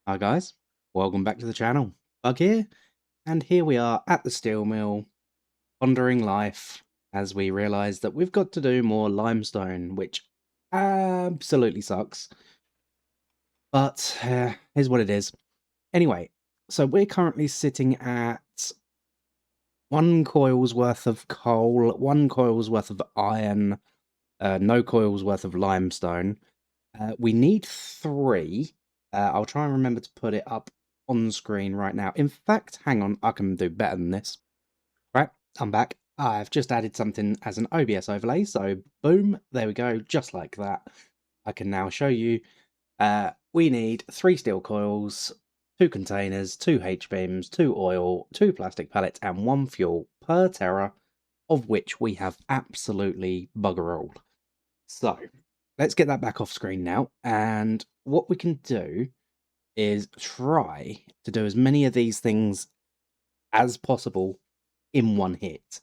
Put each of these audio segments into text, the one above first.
Hi guys, welcome back to the channel. Bug here, and here we are at the steel mill, pondering life as we realise that we've got to do more limestone, which absolutely sucks. But here's what it is. Anyway, so we're currently sitting at 1 coil's worth of coal, 1 coil's worth of iron, no coil's worth of limestone. We need 3. I'll try and remember to put it up on screen right now. In fact, hang on, I can do better than this. Right, I'm back. I've just added something as an OBS overlay, so boom, there we go, just like that. I can now show you. We need 3 steel coils, 2 containers, 2 H-beams, 2 oil, 2 plastic pallets, and 1 fuel per terra, of which we have absolutely bugger all. So, let's get that back off screen now, and what we can do is try to do as many of these things as possible in one hit.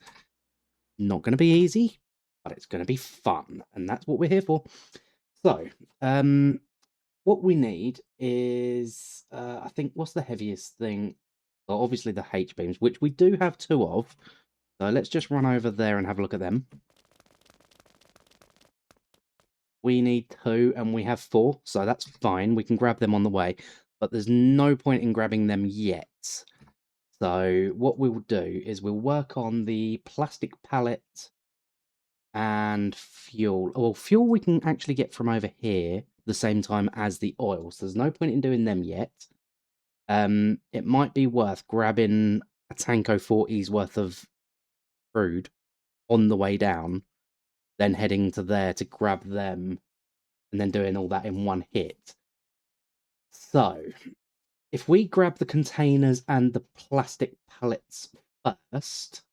Not going to be easy, but it's going to be fun, and that's what we're here for. So, what we need is, I think, what's the heaviest thing? Well, obviously the H-beams, which we do have 2 of. So let's just run over there and have a look at them. We need 2 and we have 4, so that's fine. We can grab them on the way, but there's no point in grabbing them yet. So what we will do is we'll work on the plastic pallet and fuel. Well, fuel we can actually get from over here the same time as the oil, so there's no point in doing them yet. It might be worth grabbing a Tanko 40's worth of crude on the way down, then heading to there to grab them, and then doing all that in one hit. So, if we grab the containers and the plastic pallets first,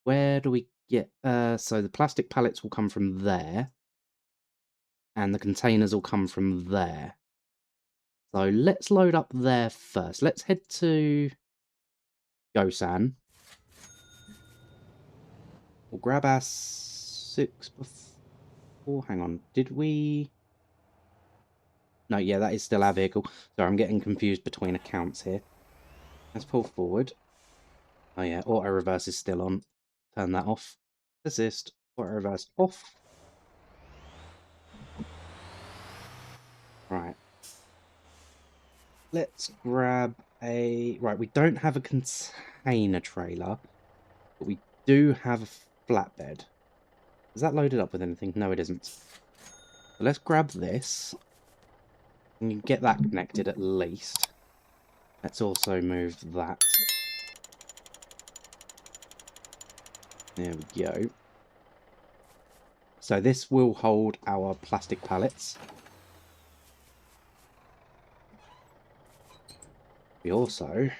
where do we get... so the plastic pallets will come from there, and the containers will come from there. So let's load up there first. Let's head to Gosan. We'll grab our 6 before... Hang on, did we... No, yeah, that is still our vehicle. Sorry, I'm getting confused between accounts here. Let's pull forward. Oh yeah, auto reverse is still on. Turn that off. Assist. Auto reverse off. Right. Let's grab a... Right, we don't have a container trailer, but we do have a flatbed. Is that loaded up with anything? No, it isn't. So let's grab this. And get that connected at least. Let's also move that. There we go. So this will hold our plastic pallets. We also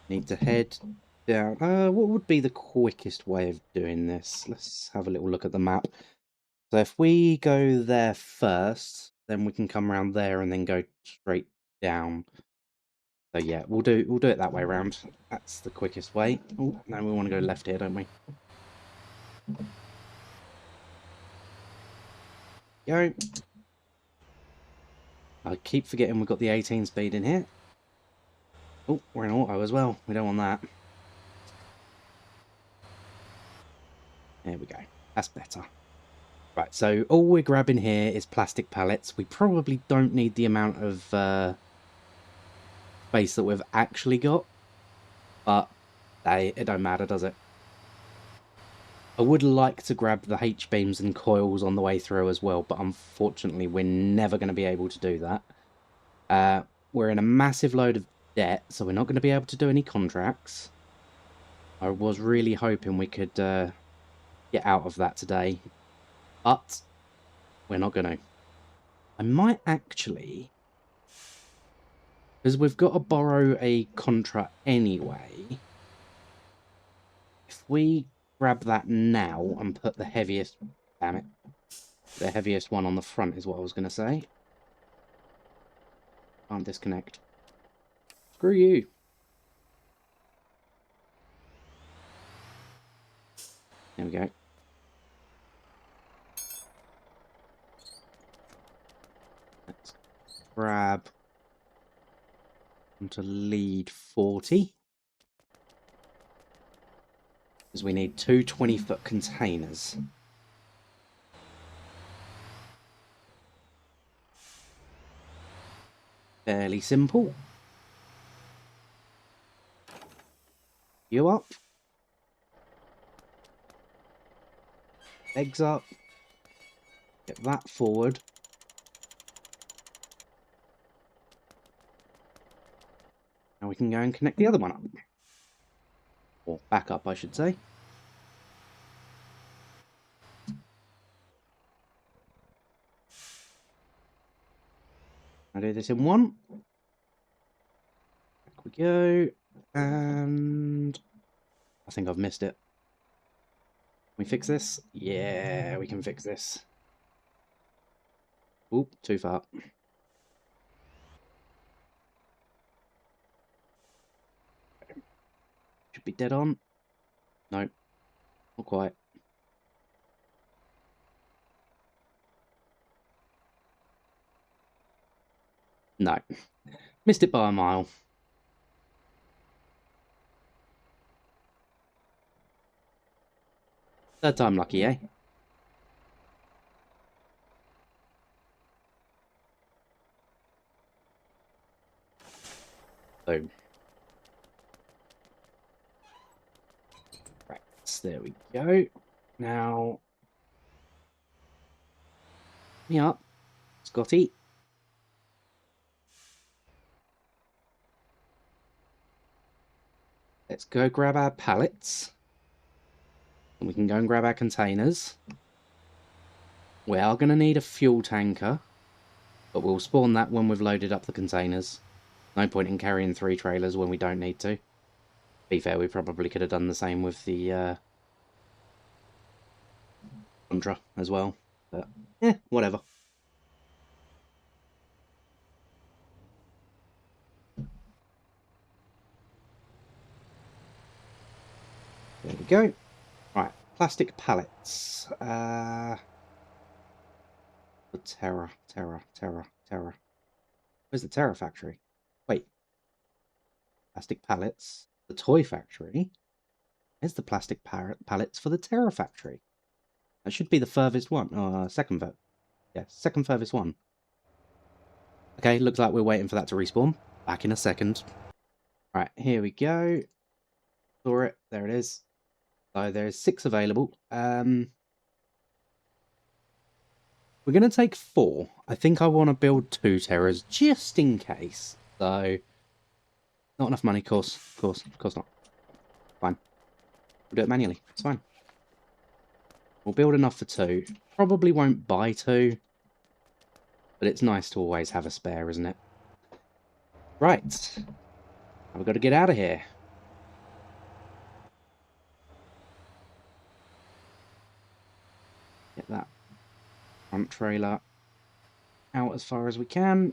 need to head down. What would be the quickest way of doing this? Let's have a little look at the map. So if we go there first, then we can come around there and then go straight down. So yeah, we'll do it that way around. That's the quickest way. Oh, now we want to go left here, don't we? Go. I keep forgetting we've got the 18 speed in here. Oh, we're in auto as well. We don't want that. There we go. That's better. Right, so all we're grabbing here is plastic pallets. We probably don't need the amount of space that we've actually got, but it don't matter, does it? I would like to grab the H-beams and coils on the way through as well, but unfortunately we're never going to be able to do that. We're in a massive load of debt, so we're not going to be able to do any contracts. I was really hoping we could get out of that today, but we're not going to. I might actually, because we've got to borrow a contract anyway, if we grab that now and put the heaviest, damn it, the heaviest one on the front is what I was going to say. Can't disconnect. Screw you. There we go. Let's grab onto lead 40. Because we need two 20-foot containers. Fairly simple. You up. Legs up. Get that forward. Now we can go and connect the other one up. Or back up, I should say. I do this in one. Back we go. And I think I've missed it. Can we fix this? Yeah, we can fix this. Oop, too far. Should be dead on. No, not quite. No. Missed it by a mile. Third time lucky, eh? Boom. Right, there we go. Now, me up, Scotty. Let's go grab our pallets. And we can go and grab our containers. We are going to need a fuel tanker. But we'll spawn that when we've loaded up the containers. No point in carrying 3 trailers when we don't need to. To be fair, we probably could have done the same with the Contra as well. But, whatever. There we go. Right, plastic pallets. The Terra. Where's the Terra factory? Wait. Plastic pallets. The toy factory. Where's the plastic pallets for the Terra factory? That should be the furthest one. Second furthest one. Okay, looks like we're waiting for that to respawn. Back in a second. Right, here we go. Saw it. There it is. So there's 6 available. We're going to take 4. I think I want to build 2 Terras just in case. So, not enough money, of course not. Fine. We'll do it manually. It's fine. We'll build enough for 2. Probably won't buy 2. But it's nice to always have a spare, isn't it? Right. We've got to get out of here. Get that front trailer out as far as we can.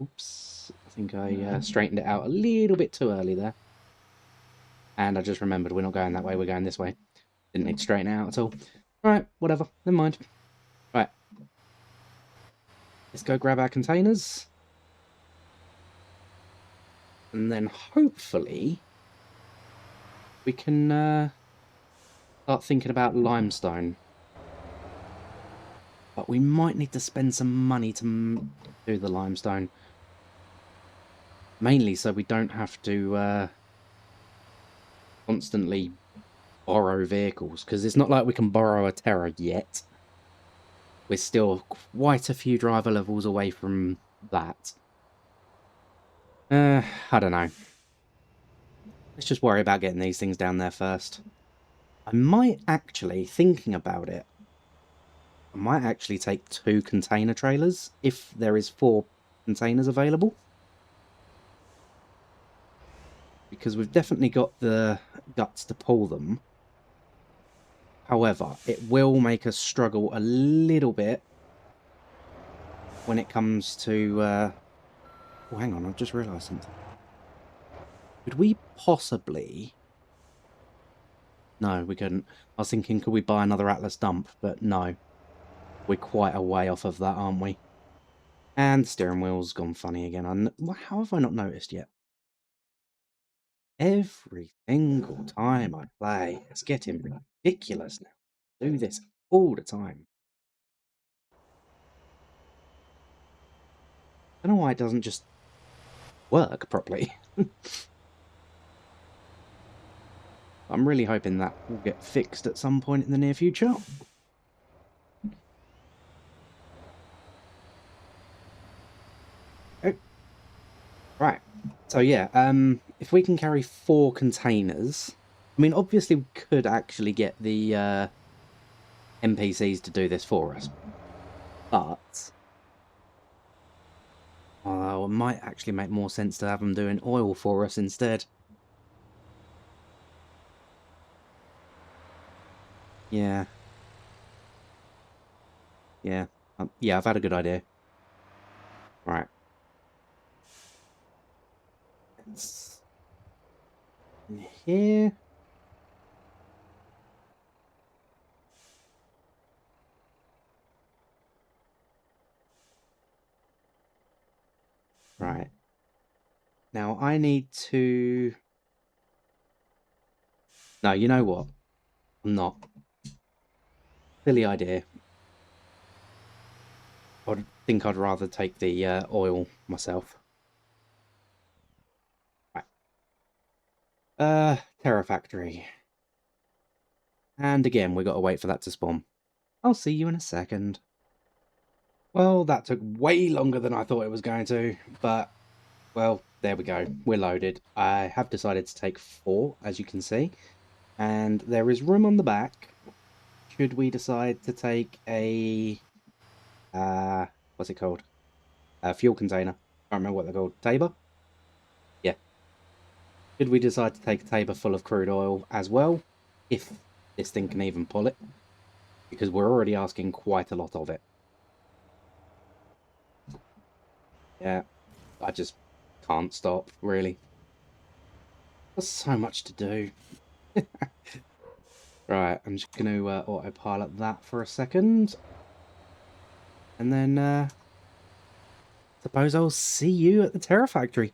Oops. I think I straightened it out a little bit too early there. And I just remembered we're not going that way, we're going this way. Didn't need to straighten it out at all. Right, whatever. Never mind. Right. Let's go grab our containers. And then hopefully we can start thinking about limestone. But we might need to spend some money to do the limestone. Mainly so we don't have to constantly borrow vehicles. Because it's not like we can borrow a Terra yet. We're still quite a few driver levels away from that. I don't know. Let's just worry about getting these things down there first. I might actually, thinking about it, I might actually take 2 container trailers if there is 4 containers available. Because we've definitely got the guts to pull them. However, it will make us struggle a little bit when it comes to... Oh, hang on, I've just realised something. Could we possibly... No, we couldn't. I was thinking, could we buy another Atlas dump? But no. We're quite a way off of that, aren't we? And the steering wheel's gone funny again. How have I not noticed yet? Every single time I play, it's getting ridiculous now. I do this all the time. I don't know why it doesn't just work properly. I'm really hoping that will get fixed at some point in the near future. Oh, right. So yeah, if we can carry 4 containers, I mean, obviously we could actually get the NPCs to do this for us, but it might actually make more sense to have them doing oil for us instead. Yeah. Yeah. Yeah, I've had a good idea. Right. It's in here. Right. Now I need to... No, you know what? I'm not. Silly idea. I think I'd rather take the oil myself. Right. Terra Factory. And again, we got to wait for that to spawn. I'll see you in a second. Well, that took way longer than I thought it was going to, but, well, there we go. We're loaded. I have decided to take 4, as you can see, and there is room on the back should we decide to take a, what's it called? A fuel container. I can't remember what they're called. Tabor? Yeah. Should we decide to take a Tabor full of crude oil as well, if this thing can even pull it, because we're already asking quite a lot of it. Yeah, I just can't stop, really. There's so much to do. Right, I'm just going to autopilot that for a second. And then, suppose I'll see you at the Terra Factory.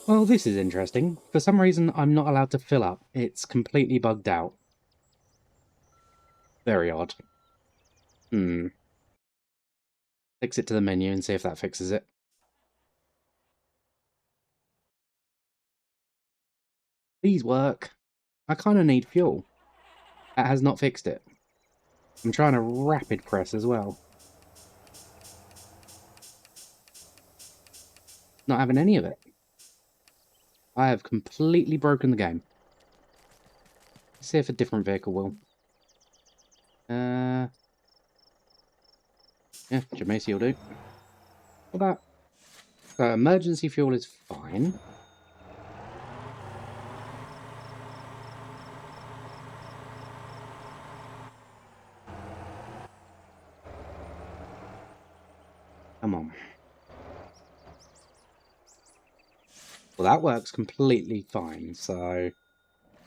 Well, this is interesting. For some reason, I'm not allowed to fill up. It's completely bugged out. Very odd. Exit to the menu and see if that fixes it. Please work. I kind of need fuel. That has not fixed it. I'm trying to rapid press as well. Not having any of it. I have completely broken the game. Let's see if a different vehicle will. Yeah, Jamaica will do. What about... So, emergency fuel is fine. Come on. Well, that works completely fine, so...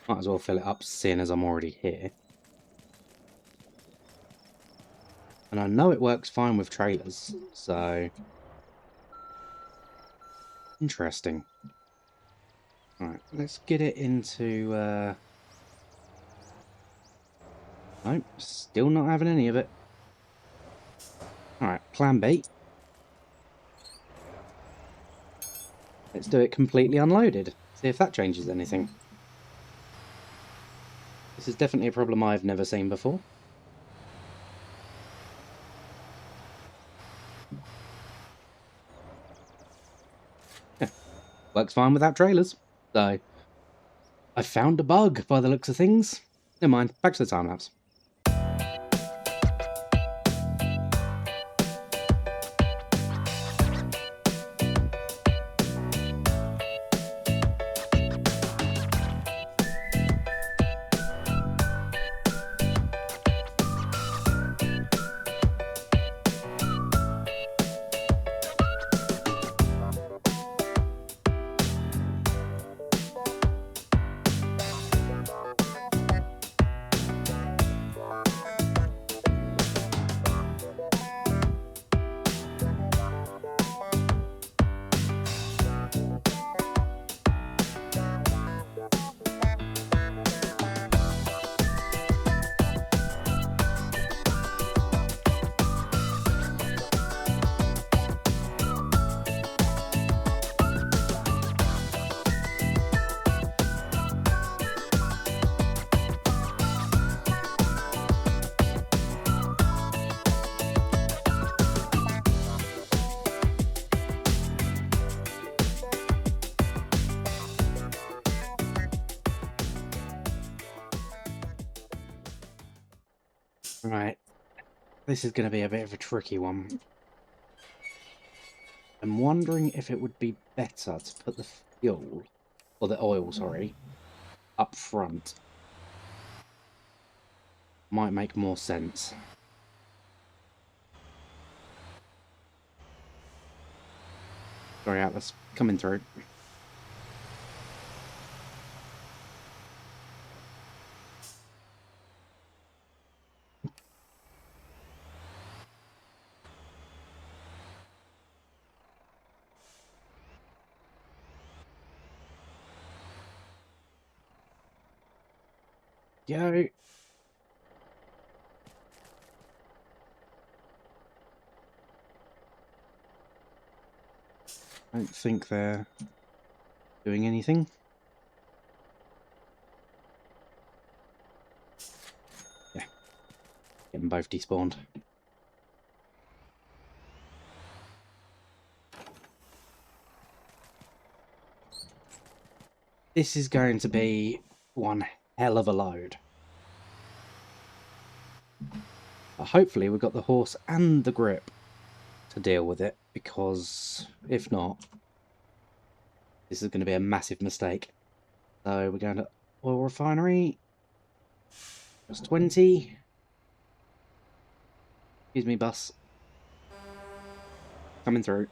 Might as well fill it up, seeing as I'm already here. And I know it works fine with trailers, so... Interesting. Alright, let's get it into... Nope, still not having any of it. Alright, plan B. Let's do it completely unloaded. See if that changes anything. This is definitely a problem I've never seen before. Yeah, works fine without trailers. So, I found a bug by the looks of things. Never mind, back to the time-lapse. Right, this is going to be a bit of a tricky one. I'm wondering if it would be better to put the fuel, or the oil, sorry, up front. Might make more sense. Sorry, Atlas, coming through. Go. I don't think they're doing anything. Yeah. Get them both despawned. This is going to be one hell of a load. But hopefully we've got the horse and the grip to deal with it, because if not, this is going to be a massive mistake. So we're going to oil refinery. That's 20. Excuse me, bus. Coming through.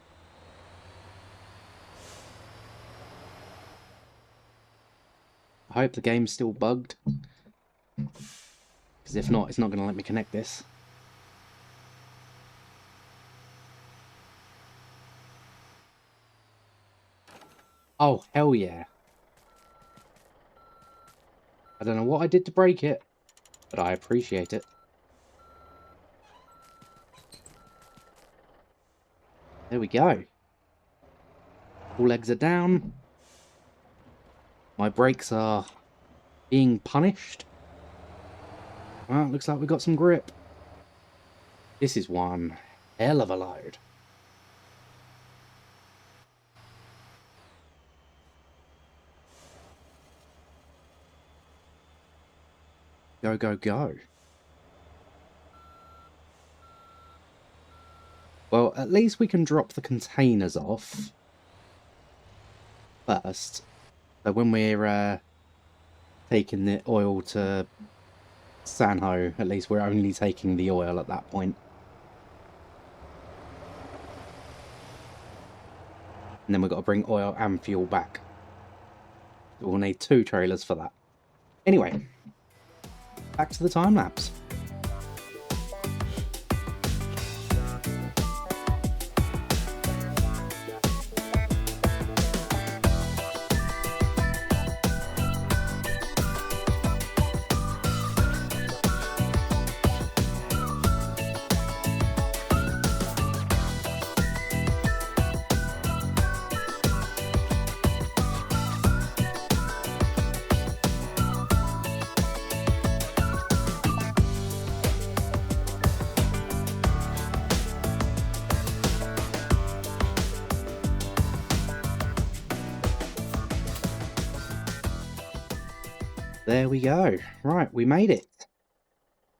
I hope the game's still bugged, because if not, it's not going to let me connect this. Oh, hell yeah. I don't know what I did to break it, but I appreciate it. There we go. All legs are down. My brakes are being punished. Well, looks like we've got some grip. This is one hell of a load. Go, go, go. Well, at least we can drop the containers off first. So when we're taking the oil to Sanho, at least we're only taking the oil at that point. And then we've got to bring oil and fuel back. We'll need 2 trailers for that. Anyway, back to the time lapse. There we go. Right, we made it.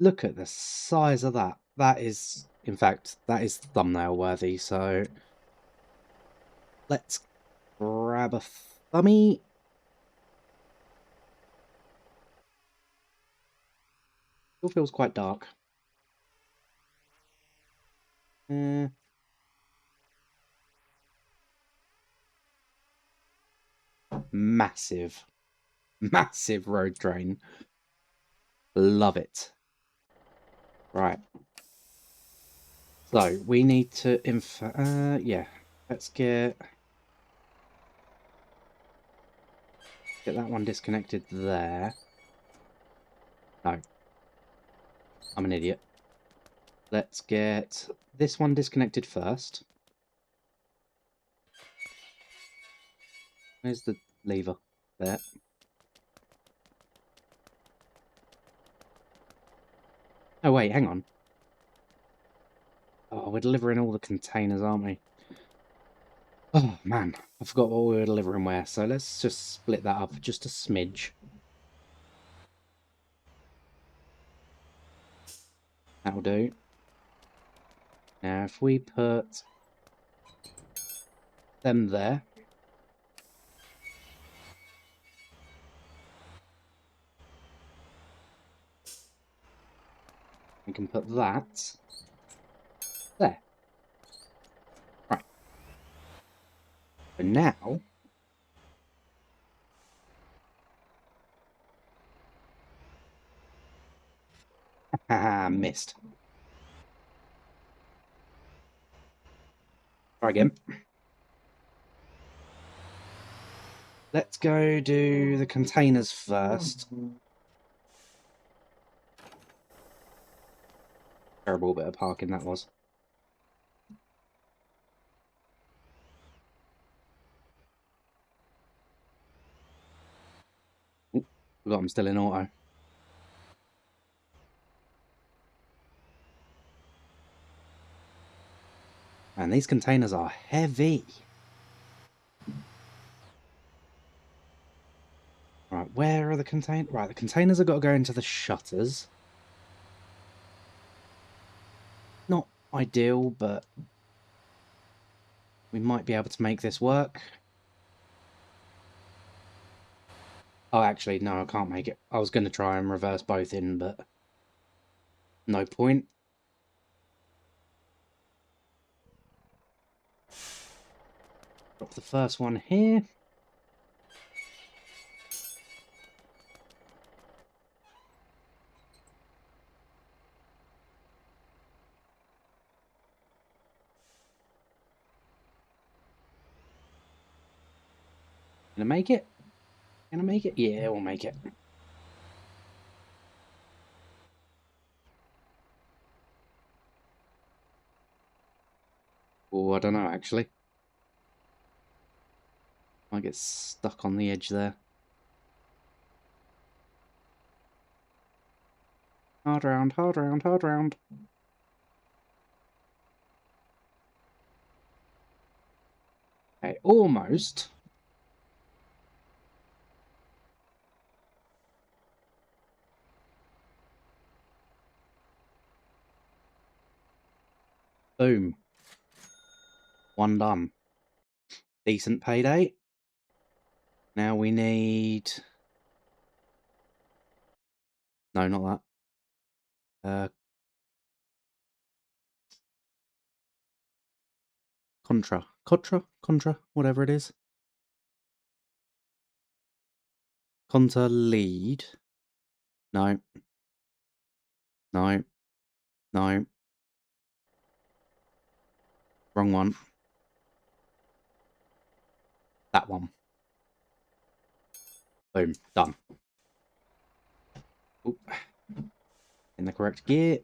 Look at the size of that. That is, in fact, that is thumbnail worthy. So let's grab a thumbie. Still feels quite dark. Massive, massive road train. Love it. Right. So we need to yeah. Let's get that one disconnected there. No. I'm an idiot. Let's get this one disconnected first. Where's the lever? There. Oh wait, hang on. Oh, we're delivering all the containers, aren't we? Oh man, I forgot what we were delivering where, so let's just split that up just a smidge. That'll do. Now if we put them there. We can put that there. Right. So now missed. Try again. Let's go do the containers first. Terrible bit of parking that was. Ooh, forgot I'm still in auto. And these containers are heavy. Right, where are the containers? Right, the containers have got to go into the shutters. Not ideal, but we might be able to make this work. Oh, actually, no, I can't make it. I was going to try and reverse both in, but no point. Drop the first one here. Gonna make it? Gonna make it? Yeah, we'll make it. Oh, I don't know, actually. Might get stuck on the edge there. Hard round, hard round, hard round. Okay, almost. Boom. One done. Decent payday. Now we need... No, not that. Contra, whatever it is. Conta lead. No. No. No. Wrong one. That one. Boom. Done. Oop. In the correct gear.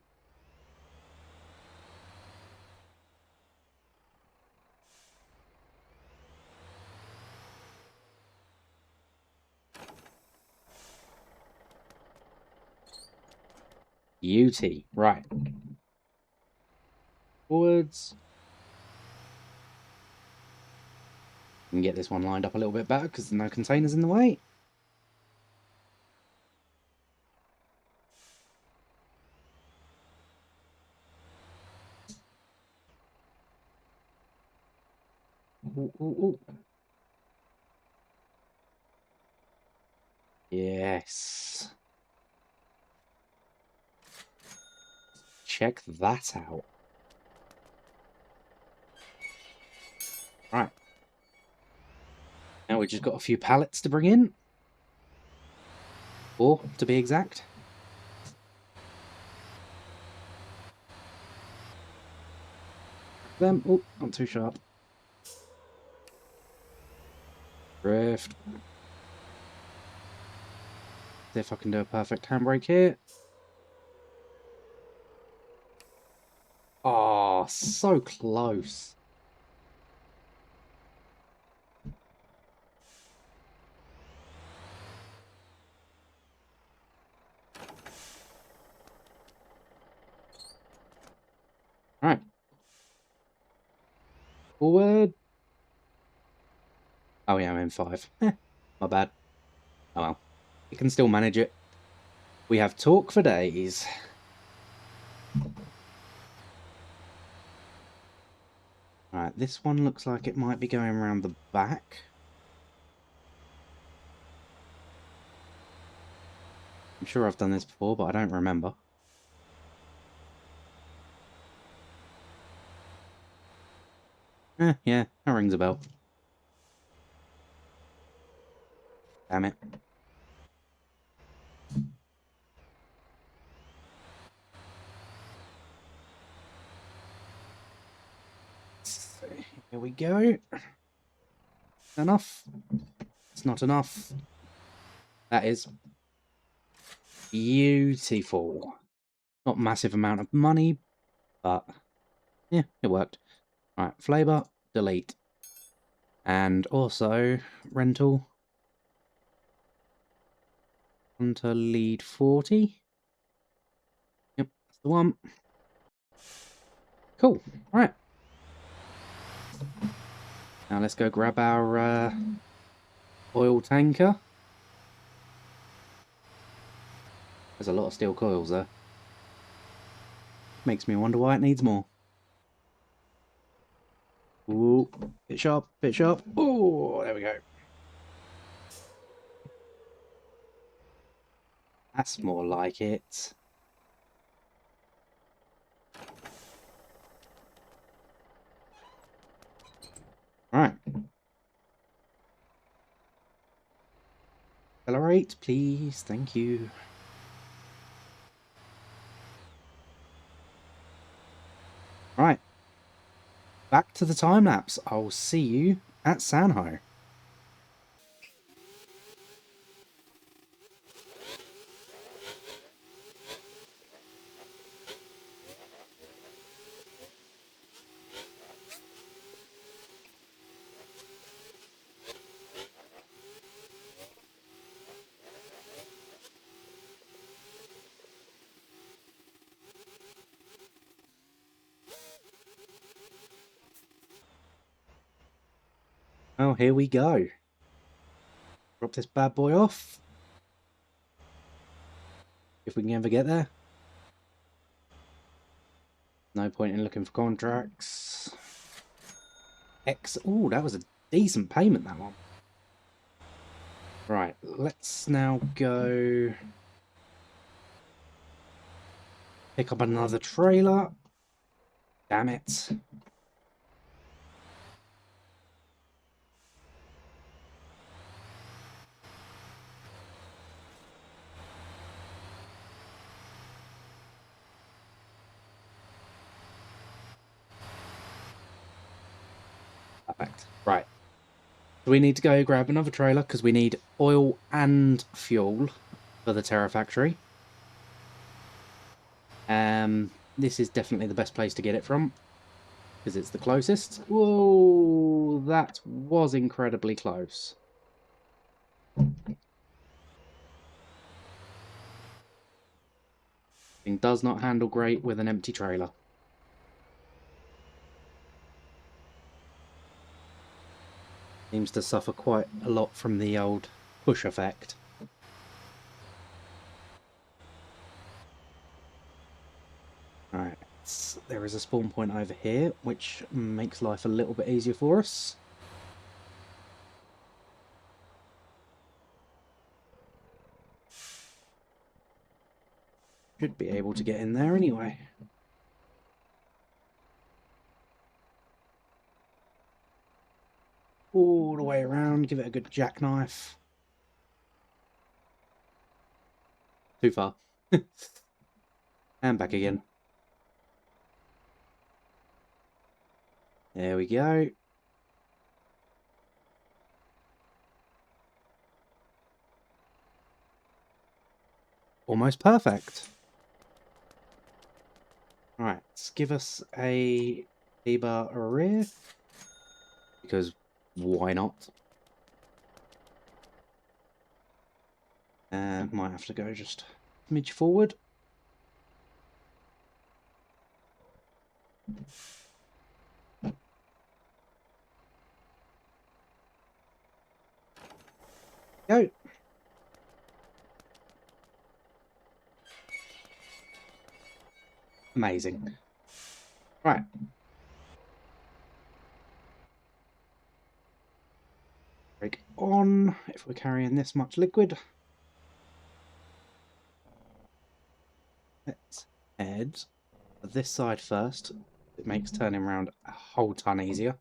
UT. Right. Forwards. We can get this one lined up a little bit better because there's no containers in the way. Ooh. Yes. Check that out. Right. Now we just got a few pallets to bring in. 4, to be exact. Them. Oh, not too sharp. Drift. See if I can do a perfect handbrake here. Oh, so close. Right. Forward. Oh yeah, I'm in 5. My bad. Oh well. You can still manage it. We have talk for days. Alright, this one looks like it might be going around the back. I'm sure I've done this before, but I don't remember. Yeah, that rings a bell. Damn it. So, here we go. Enough. It's not enough. That is beautiful. Not massive amount of money, but yeah, it worked. Right, flavor, delete. And also rental onto lead 40. Yep, that's the one. Cool. Right. Now let's go grab our oil tanker. There's a lot of steel coils there. Makes me wonder why it needs more. Ooh, bit sharp, bit sharp. Oh, there we go. That's more like it. Right. Accelerate, please. Thank you. Right. Back to the time lapse. I'll see you at Sanho. Oh, here we go. Drop this bad boy off. If we can ever get there. No point in looking for contracts. Oh, that was a decent payment, that one. Right, let's now go pick up another trailer. Damn it. Perfect. Right. So we need to go grab another trailer because we need oil and fuel for the Terra factory. This is definitely the best place to get it from because it's the closest. Whoa, that was incredibly close. Thing does not handle great with an empty trailer. Seems to suffer quite a lot from the old push effect. Right, there is a spawn point over here, which makes life a little bit easier for us. Should be able to get in there anyway. All the way around, give it a good jackknife. Too far. And back again. There we go. Almost perfect. Right, let's give us a T-bar rear. Because why not? Might have to go just a smidge forward. Go. Amazing. Right. Brake on if we're carrying this much liquid. Let's head this side first. It makes turning around a whole ton easier.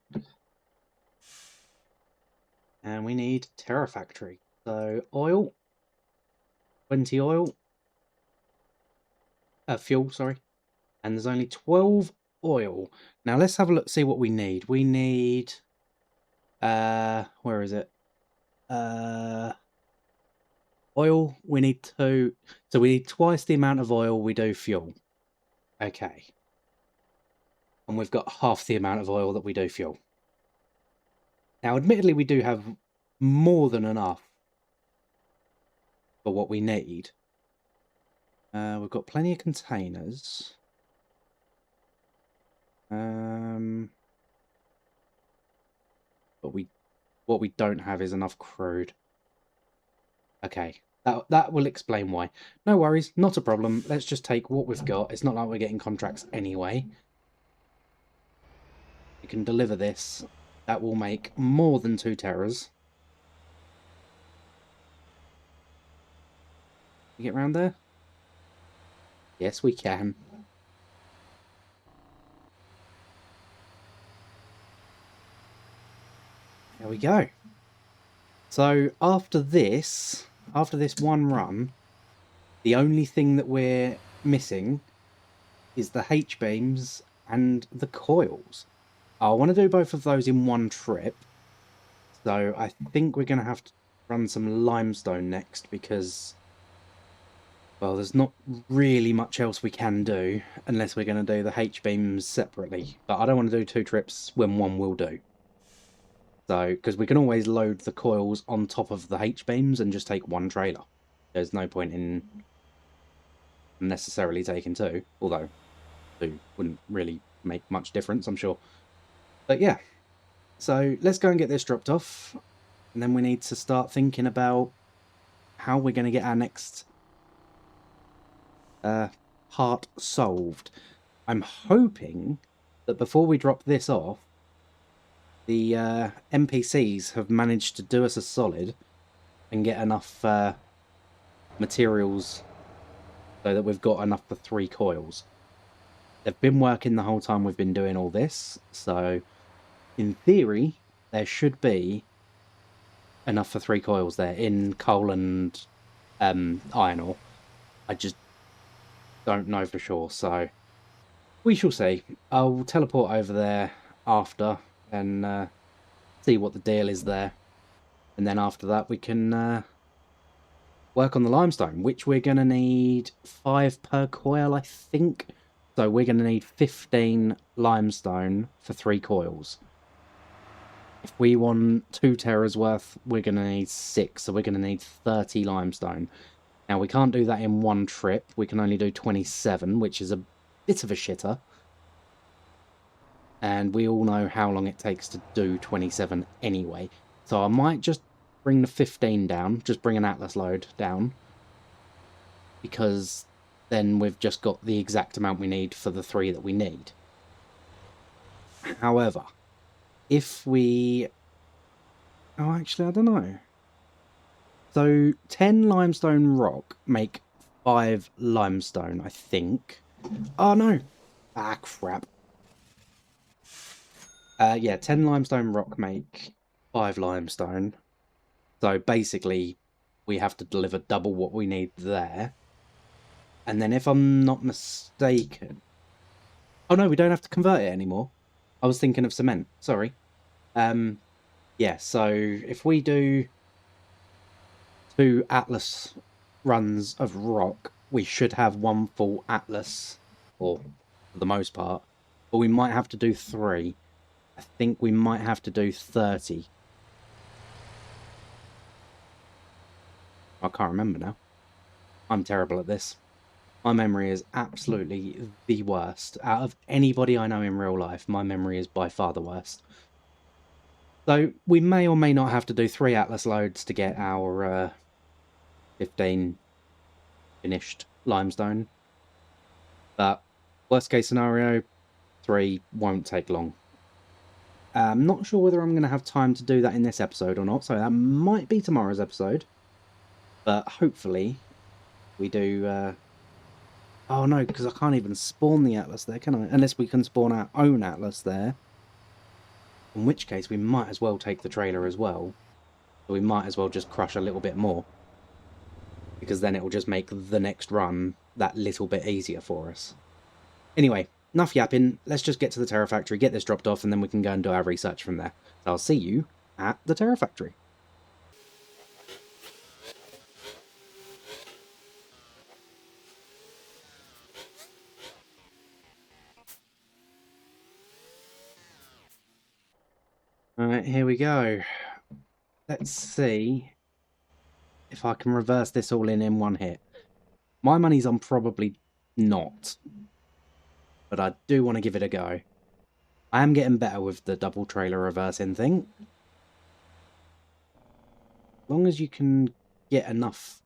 And we need Terrafactory. So oil, 20 oil, fuel, sorry. And there's only 12 oil. Now let's have a look, see what we need. We need, where is it? Oil, we need 2. So we need twice the amount of oil we do fuel. Okay. And we've got half the amount of oil that we do fuel. Now, admittedly, we do have more than enough for what we need. We've got plenty of containers. But what we don't have is enough crude. Okay, that will explain why. No worries, not a problem. Let's just take what we've got. It's not like we're getting contracts anyway. We can deliver this. That will make more than 2 terras. We get round there? Yes, we can. There we go. So after this one run, the only thing that we're missing is the H-beams and the coils. I want to do both of those in one trip. So I think we're going to have to run some limestone next because, well, there's not really much else we can do unless we're going to do the H-beams separately. But I don't want to do 2 trips when one will do. So, because we can always load the coils on top of the H-beams and just take 1 trailer. There's no point in necessarily taking 2, although 2 wouldn't really make much difference, I'm sure. But yeah, so let's go and get this dropped off, and then we need to start thinking about how we're going to get our next part solved. I'm hoping that before we drop this off, the NPCs have managed to do us a solid and get enough materials so that we've got enough for 3 coils. They've been working the whole time we've been doing all this, so in theory there should be enough for 3 coils there in coal and iron ore. I just don't know for sure, so we shall see. I'll teleport over there after and see what the deal is there, and then after that we can work on the limestone, which we're going to need 5 per coil, I think. So we're going to need 15 limestone for 3 coils. If we want 2 terras worth, we're going to need 6, so we're going to need 30 limestone. Now, we can't do that in one trip. We can only do 27, which is a bit of a shitter. And we all know how long it takes to do 27 anyway. So I might just bring the 15 down, just bring an Atlas load down, because then we've just got the exact amount we need for the 3 that we need. However, if we... Oh, actually, I don't know. So 10 limestone rock make 5 limestone, I think. Oh, no. Ah, crap. Yeah, 10 limestone rock make 5 limestone. So basically, we have to deliver double what we need there. And then if I'm not mistaken... Oh, no, we don't have to convert it anymore. I was thinking of cement. Sorry. Yeah, so if we do 2 Atlas runs of rock, we should have 1 full Atlas, or for the most part. But we might have to do 3. I think we might have to do 30. I can't remember now. I'm terrible at this. My memory is absolutely the worst. Out of anybody I know in real life, my memory is by far the worst. So we may or may not have to do 3 Atlas loads to get our 15 finished limestone. But worst case scenario, 3 won't take long. I'm not sure whether I'm going to have time to do that in this episode or not, so that might be tomorrow's episode. But hopefully we do... Oh no, because I can't even spawn the Atlas there, can I? Unless we can spawn our own Atlas there. In which case we might as well take the trailer as well. So we might as well just crush a little bit more. Because then it will just make the next run that little bit easier for us. Anyway, enough yapping. Let's just get to the Terra Factory, get this dropped off, and then we can go and do our research from there. So I'll see you at the Terra Factory. Alright, here we go. Let's see if I can reverse this all in one hit. My money's on probably not. But I do want to give it a go. I am getting better with the double trailer reversing thing. As long as you can get enough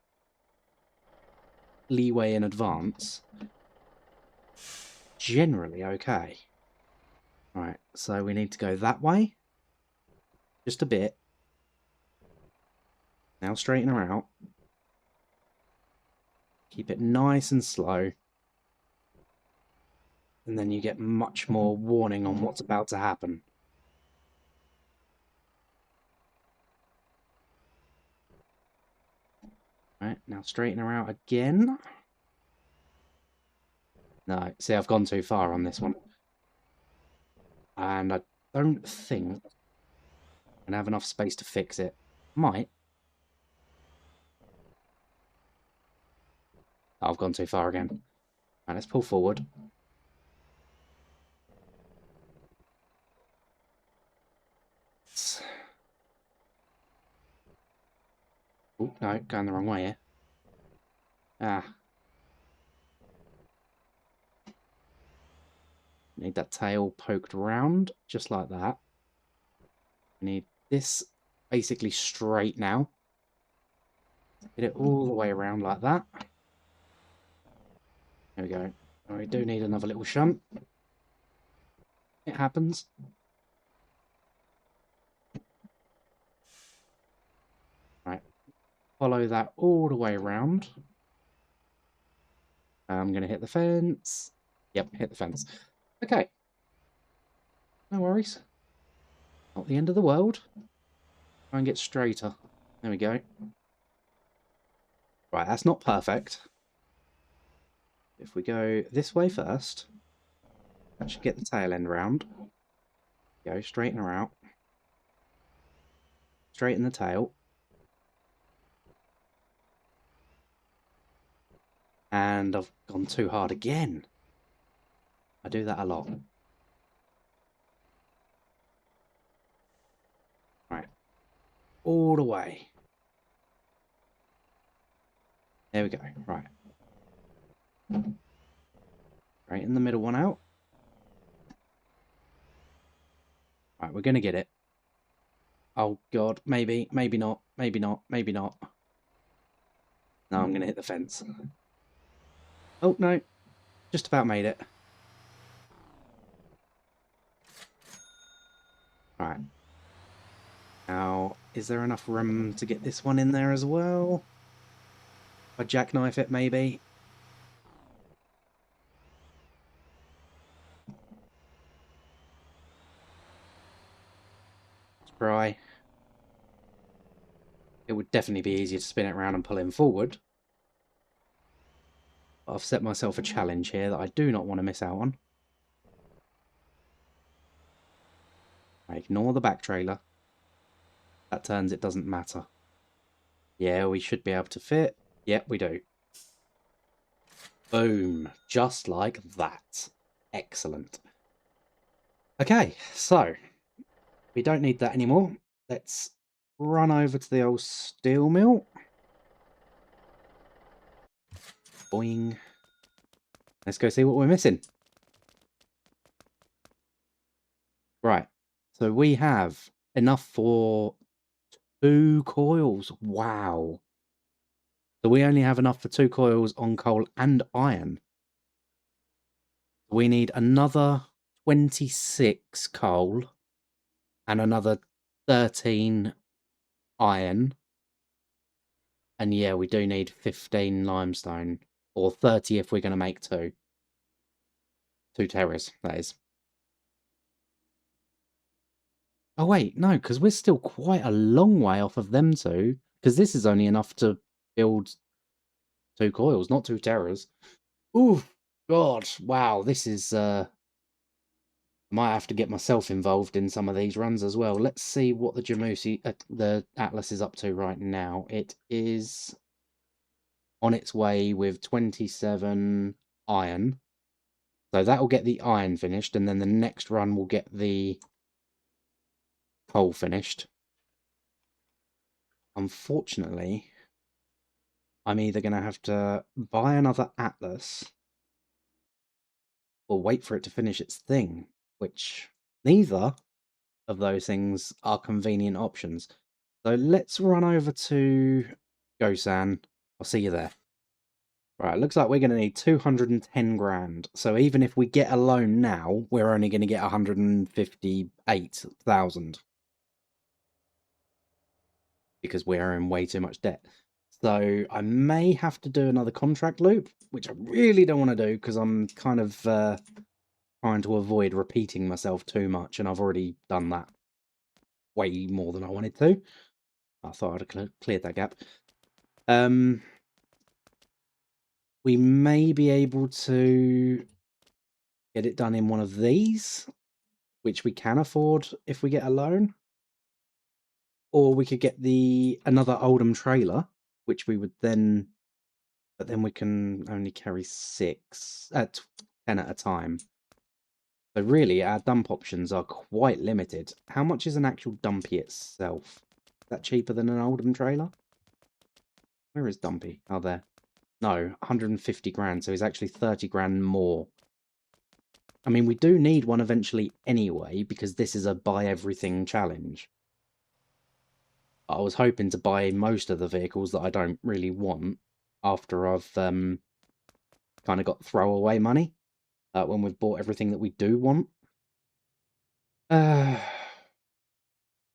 leeway in advance, generally okay. Right, so we need to go that way. Just a bit. Now straighten her out. Keep it nice and slow. And then you get much more warning on what's about to happen. Right, now straighten her out again. No, see, I've gone too far on this one. And I don't think I'm going to have enough space to fix it. Might. Oh, I've gone too far again. Right, let's pull forward. Oh, no, going the wrong way here. Ah. Need that tail poked round, just like that. Need this basically straight now. Get it all the way around like that. There we go. Oh, we do need another little shunt. It happens. Right. Follow that all the way around. I'm going to hit the fence. Yep, hit the fence. Okay. No worries. Not the end of the world. Try and get straighter. There we go. Right, that's not perfect. If we go this way first, that should get the tail end round. Go, straighten her out. Straighten the tail. And I've gone too hard again. I do that a lot. Right. All the way. There we go. Right. Right in the middle one out. Right, we're going to get it. Oh, God. Maybe, maybe not, maybe not, maybe not. No, I'm going to hit the fence. Oh, no. Just about made it. Right. Now, is there enough room to get this one in there as well? If I jackknife it, maybe? try. It would definitely be easier to spin it around and pull him forward. But I've set myself a challenge here that I do not want to miss out on. I ignore the back trailer. That turns it doesn't matter. Yeah, we should be able to fit. Yep, we do. Boom. Just like that. Excellent. Okay, so we don't need that anymore. Let's run over to the old steel mill. Boing. Let's go see what we're missing. Right. So we have enough for 2 coils. Wow. So we only have enough for 2 coils on coal and iron. We need another 26 coal and another 13 iron. And yeah, we do need 15 limestone, or 30 if we're going to make 2. 2 terrace, that is. Oh wait, no, because we're still quite a long way off of them 2, because this is only enough to build 2 coils, not 2 terrors. Ooh, God, wow, this is, might have to get myself involved in some of these runs as well. Let's see what the Jamusi, the Atlas is up to right now. It is on its way with 27 iron. So that will get the iron finished, and then the next run will get the coal finished. Unfortunately, I'm either going to have to buy another Atlas or wait for it to finish its thing, which neither of those things are convenient options. So let's run over to Gosan. I'll see you there. Right, looks like we're going to need 210 grand. So even if we get a loan now, we're only going to get 158,000. Because we're in way too much debt. So I may have to do another contract loop, which I really don't want to do because I'm kind of trying to avoid repeating myself too much, and I've already done that way more than I wanted to. I thought I'd have cleared that gap. We may be able to get it done in one of these, which we can afford if we get a loan. Or we could get another Oldham trailer, which we would then, but then we can only carry 10 at a time. So really, our dump options are quite limited. How much is an actual dumpy itself? Is that cheaper than an Oldham trailer? Where is Dumpy? Oh, there. No, 150 grand, so he's actually 30 grand more. I mean, we do need one eventually anyway, because this is a buy everything challenge. I was hoping to buy most of the vehicles that I don't really want after I've kind of got throwaway money when we've bought everything that we do want. I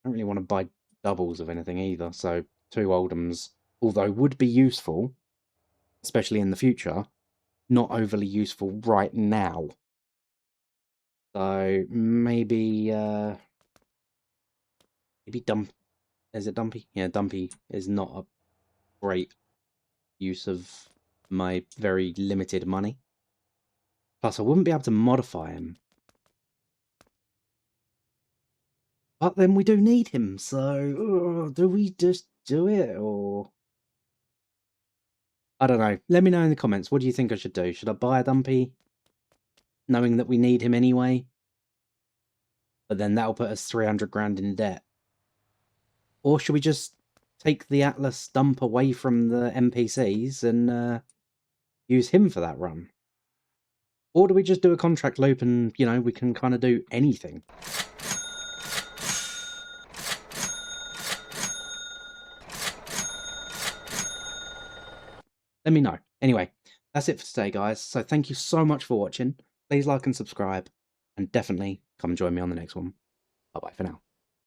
don't really want to buy doubles of anything either, so 2 Oldhams, although would be useful, especially in the future, not overly useful right now. So maybe is it Dumpy? Yeah, Dumpy is not a great use of my very limited money. Plus, I wouldn't be able to modify him. But then we do need him, so do we just do it, or... I don't know. Let me know in the comments. What do you think I should do? Should I buy a Dumpy, knowing that we need him anyway? But then that'll put us 300 grand in debt. Or should we just take the Atlas dump away from the NPCs and use him for that run? Or do we just do a contract loop and, you know, we can kind of do anything? Let me know. Anyway, that's it for today, guys. So thank you so much for watching. Please like and subscribe. And definitely come join me on the next one. Bye-bye for now.